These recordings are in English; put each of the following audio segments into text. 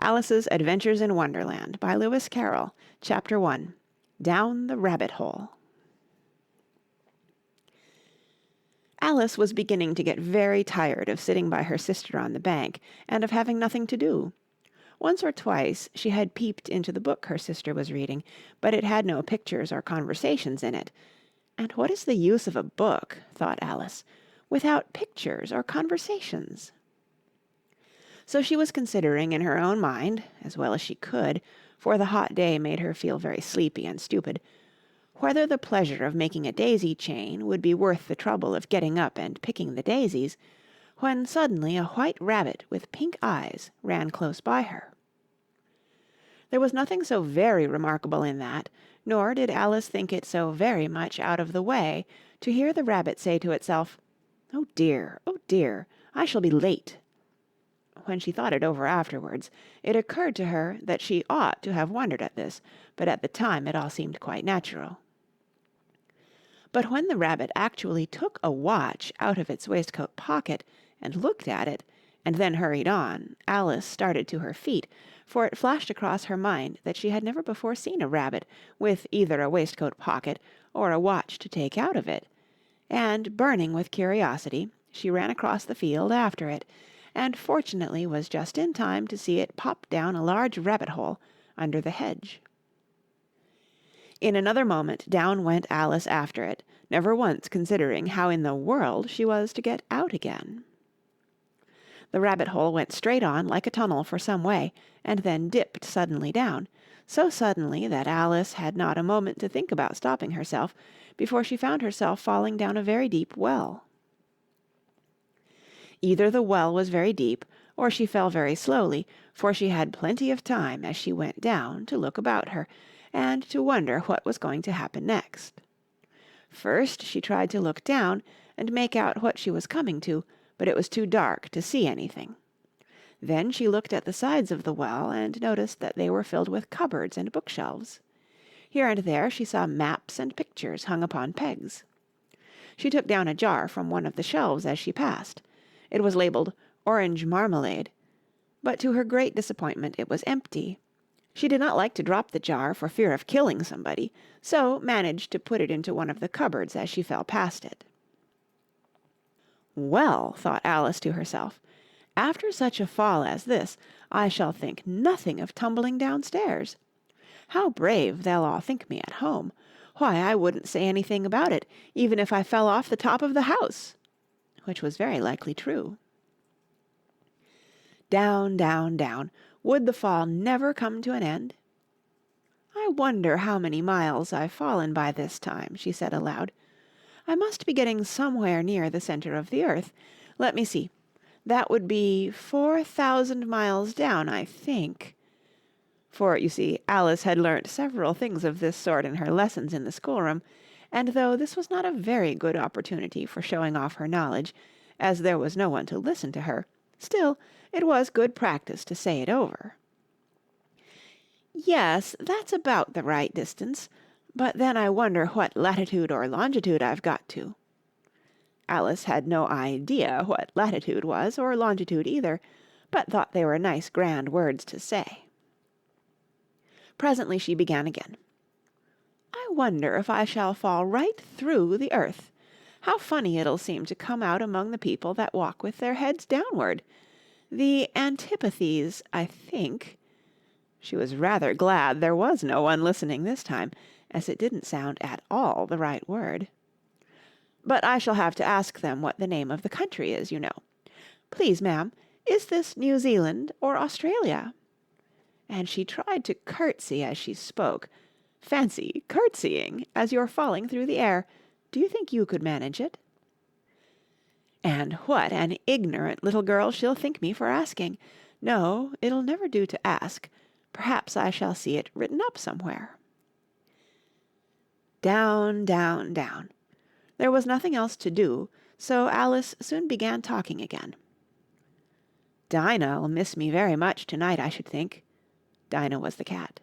Alice's Adventures in Wonderland by Lewis Carroll, Chapter 1, Down the Rabbit Hole. Alice was beginning to get very tired of sitting by her sister on the bank and of having nothing to do. Once or twice she had peeped into the book her sister was reading, but it had no pictures or conversations in it. And what is the use of a book, thought Alice, without pictures or conversations? So she was considering in her own mind, as well as she could, for the hot day made her feel very sleepy and stupid, whether the pleasure of making a daisy chain would be worth the trouble of getting up and picking the daisies, when suddenly a white rabbit with pink eyes ran close by her. There was nothing so very remarkable in that, nor did Alice think it so very much out of the way to hear the rabbit say to itself, oh dear, I shall be late." When she thought it over afterwards, it occurred to her that she ought to have wondered at this, but at the time it all seemed quite natural. But when the rabbit actually took a watch out of its waistcoat pocket and looked at it, and then hurried on, Alice started to her feet, for it flashed across her mind that she had never before seen a rabbit with either a waistcoat pocket or a watch to take out of it, and, burning with curiosity, she ran across the field after it, and fortunately was just in time to see it pop down a large rabbit hole under the hedge. In another moment down went Alice after it, never once considering how in the world she was to get out again. The rabbit hole went straight on like a tunnel for some way, and then dipped suddenly down, so suddenly that Alice had not a moment to think about stopping herself before she found herself falling down a very deep well. Either the well was very deep, or she fell very slowly, for she had plenty of time as she went down to look about her, and to wonder what was going to happen next. First she tried to look down and make out what she was coming to, but it was too dark to see anything. Then she looked at the sides of the well and noticed that they were filled with cupboards and bookshelves. Here and there she saw maps and pictures hung upon pegs. She took down a jar from one of the shelves as she passed. It was labeled Orange Marmalade, but to her great disappointment it was empty. She did not like to drop the jar for fear of killing somebody, so managed to put it into one of the cupboards as she fell past it. Well, thought Alice to herself, after such a fall as this, I shall think nothing of tumbling downstairs. How brave they'll all think me at home. Why, I wouldn't say anything about it, even if I fell off the top of the house. Which was very likely true. Down, down, down. Would the fall never come to an end? I wonder how many miles I've fallen by this time, she said aloud. I must be getting somewhere near the center of the earth. Let me see. That would be 4,000 miles down, I think. For, you see, Alice had learnt several things of this sort in her lessons in the schoolroom, and though this was not a very good opportunity for showing off her knowledge, as there was no one to listen to her, still it was good practice to say it over. Yes, that's about the right distance, but then I wonder what latitude or longitude I've got to. Alice had no idea what latitude was, or longitude either, but thought they were nice grand words to say. Presently she began again. I wonder if I shall fall right through the earth. How funny it'll seem to come out among the people that walk with their heads downward. The antipathies, I think. She was rather glad there was no one listening this time, as it didn't sound at all the right word. But I shall have to ask them what the name of the country is, you know. Please, ma'am, is this New Zealand or Australia? And she tried to curtsy as she spoke. Fancy curtsying as you're falling through the air. Do you think you could manage it? And what an ignorant little girl she'll think me for asking. No, it'll never do to ask. Perhaps I shall see it written up somewhere. Down, down, down. There was nothing else to do, so Alice soon began talking again. Dinah'll miss me very much tonight, I should think. Dinah was the cat.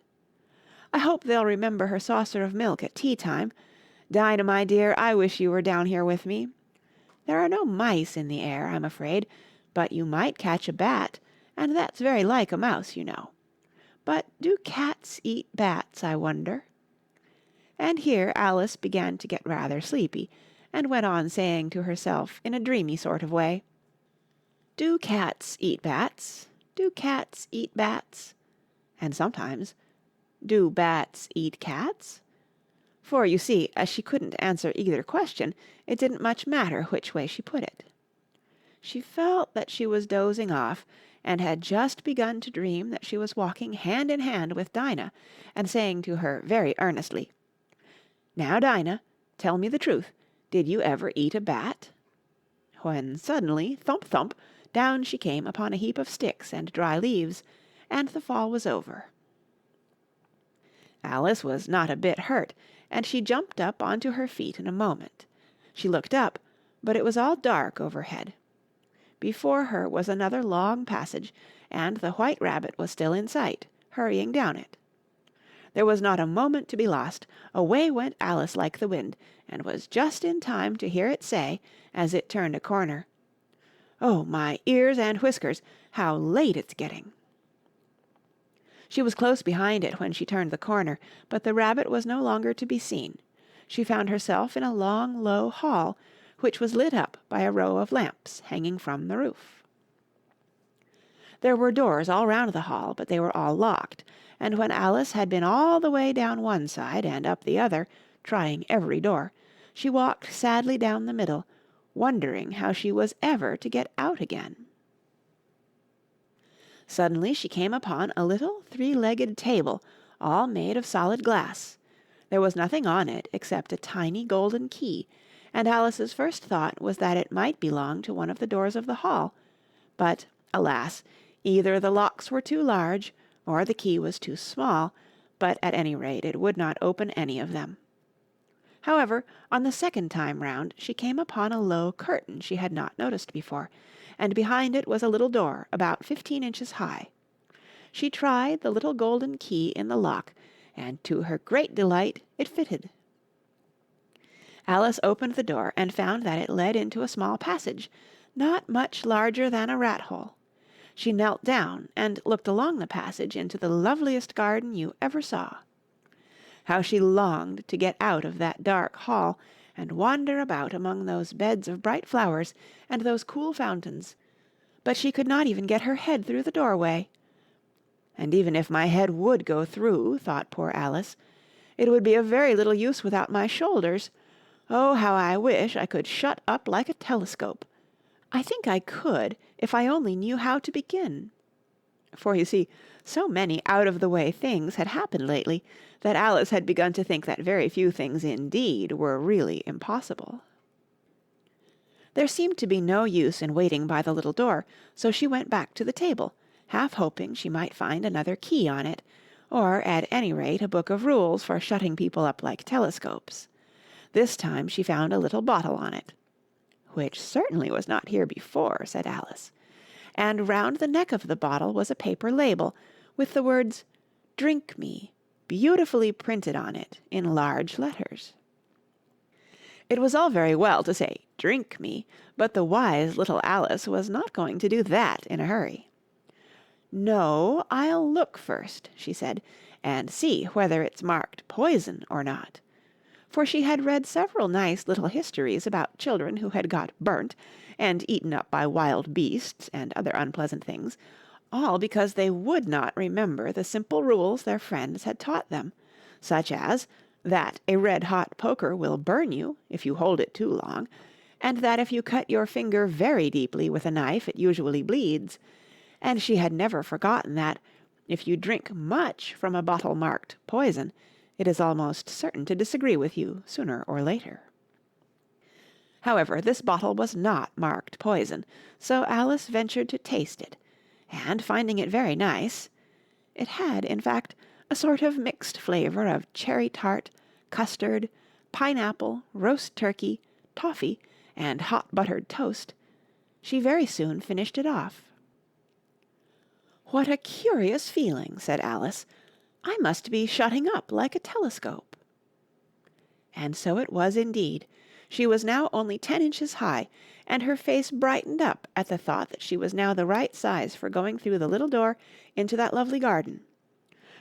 I hope they'll remember her saucer of milk at tea time. Dinah, my dear, I wish you were down here with me. There are no mice in the air, I'm afraid, but you might catch a bat, and that's very like a mouse, you know. But do cats eat bats, I wonder?" And here Alice began to get rather sleepy, and went on saying to herself in a dreamy sort of way, "Do cats eat bats? Do cats eat bats?" And sometimes, "Do bats eat cats?" For, you see, as she couldn't answer either question, it didn't much matter which way she put it. She felt that she was dozing off, and had just begun to dream that she was walking hand in hand with Dinah, and saying to her very earnestly, "Now, Dinah, tell me the truth. Did you ever eat a bat?" When suddenly, thump, thump, down she came upon a heap of sticks and dry leaves, and the fall was over. Alice was not a bit hurt, and she jumped up onto her feet in a moment. She looked up, but it was all dark overhead. Before her was another long passage, and the White Rabbit was still in sight, hurrying down it. There was not a moment to be lost. Away went Alice like the wind, and was just in time to hear it say, as it turned a corner, "Oh, my ears and whiskers, how late it's getting!" She was close behind it when she turned the corner, but the rabbit was no longer to be seen. She found herself in a long, low hall, which was lit up by a row of lamps hanging from the roof. There were doors all round the hall, but they were all locked, and when Alice had been all the way down one side and up the other, trying every door, she walked sadly down the middle, wondering how she was ever to get out again. Suddenly she came upon a little three-legged table, all made of solid glass. There was nothing on it except a tiny golden key, and Alice's first thought was that it might belong to one of the doors of the hall. But, alas, either the locks were too large, or the key was too small, but at any rate it would not open any of them. However, on the second time round she came upon a low curtain she had not noticed before, and behind it was a little door about 15 inches high. She tried the little golden key in the lock, and to her great delight it fitted. Alice opened the door and found that it led into a small passage, not much larger than a rat-hole. She knelt down and looked along the passage into the loveliest garden you ever saw. How she longed to get out of that dark hall and wander about among those beds of bright flowers and those cool fountains, but she could not even get her head through the doorway. "And even if my head would go through," thought poor Alice, "it would be of very little use without my shoulders. Oh, how I wish I could shut up like a telescope. I think I could, if I only knew how to begin." For, you see, so many out-of-the-way things had happened lately that Alice had begun to think that very few things indeed were really impossible. There seemed to be no use in waiting by the little door, so she went back to the table, half hoping she might find another key on it, or at any rate a book of rules for shutting people up like telescopes. This time she found a little bottle on it. "Which certainly was not here before," said Alice. And round the neck of the bottle was a paper label, with the words, "Drink me," beautifully printed on it in large letters. It was all very well to say, "Drink me," but the wise little Alice was not going to do that in a hurry. "No, I'll look first," she said, "and see whether it's marked poison or not." For she had read several nice little histories about children who had got burnt and eaten up by wild beasts and other unpleasant things, all because they would not remember the simple rules their friends had taught them, such as that a red-hot poker will burn you if you hold it too long, and that if you cut your finger very deeply with a knife it usually bleeds, and she had never forgotten that, if you drink much from a bottle marked poison, it is almost certain to disagree with you sooner or later. However, this bottle was not marked poison, so Alice ventured to taste it, and finding it very nice, it had, in fact, a sort of mixed flavour of cherry tart, custard, pineapple, roast turkey, toffee, and hot buttered toast, she very soon finished it off. "What a curious feeling," said Alice. "I must be shutting up like a telescope." And so it was indeed. She was now only 10 inches high, and her face brightened up at the thought that she was now the right size for going through the little door into that lovely garden.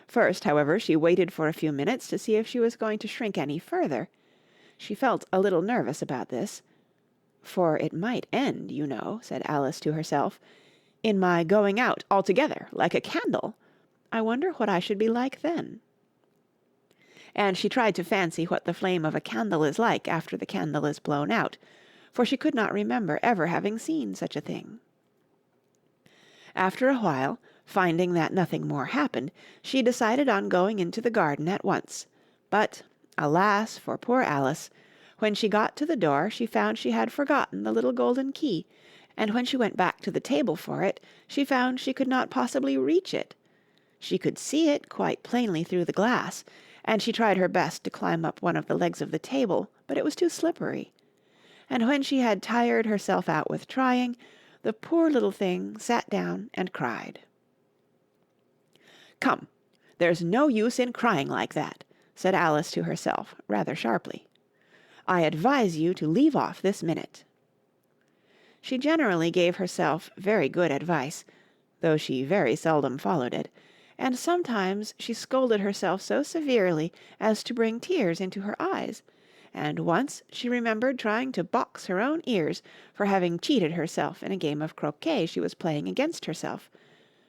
First, however, she waited for a few minutes to see if she was going to shrink any further. She felt a little nervous about this. "For it might end, you know," said Alice to herself, "in my going out altogether, like a candle. I wonder what I should be like then." And she tried to fancy what the flame of a candle is like after the candle is blown out, for she could not remember ever having seen such a thing. After a while, finding that nothing more happened, she decided on going into the garden at once. But, alas for poor Alice! When she got to the door, she found she had forgotten the little golden key, and when she went back to the table for it, she found she could not possibly reach it. She could see it quite plainly through the glass, and she tried her best to climb up one of the legs of the table, but it was too slippery. And when she had tired herself out with trying, the poor little thing sat down and cried. "Come, there's no use in crying like that," said Alice to herself, rather sharply. "I advise you to leave off this minute." She generally gave herself very good advice, though she very seldom followed it, and sometimes she scolded herself so severely as to bring tears into her eyes, and once she remembered trying to box her own ears for having cheated herself in a game of croquet she was playing against herself,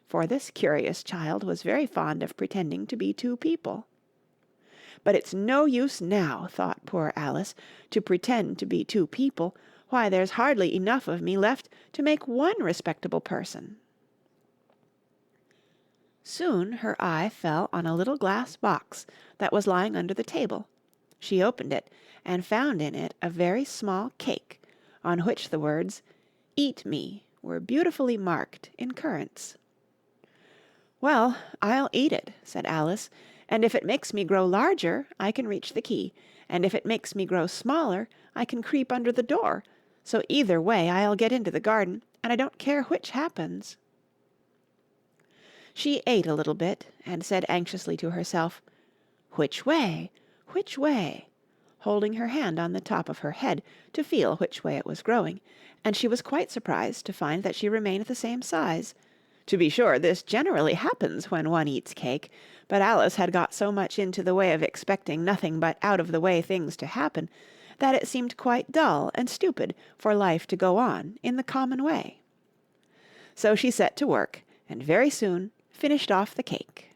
for this curious child was very fond of pretending to be two people. "But it's no use now," thought poor Alice, "to pretend to be two people. Why, there's hardly enough of me left to make one respectable person." Soon her eye fell on a little glass box that was lying under the table. She opened it, and found in it a very small cake, on which the words, "Eat me," were beautifully marked in currants. "Well, I'll eat it," said Alice, "and if it makes me grow larger, I can reach the key, and if it makes me grow smaller, I can creep under the door, so either way I'll get into the garden, and I don't care which happens." She ate a little bit, and said anxiously to herself, "Which way? Which way?" holding her hand on the top of her head to feel which way it was growing, and she was quite surprised to find that she remained the same size. To be sure, this generally happens when one eats cake, but Alice had got so much into the way of expecting nothing but out-of-the-way things to happen, that it seemed quite dull and stupid for life to go on in the common way. So she set to work, and very soon finished off the cake.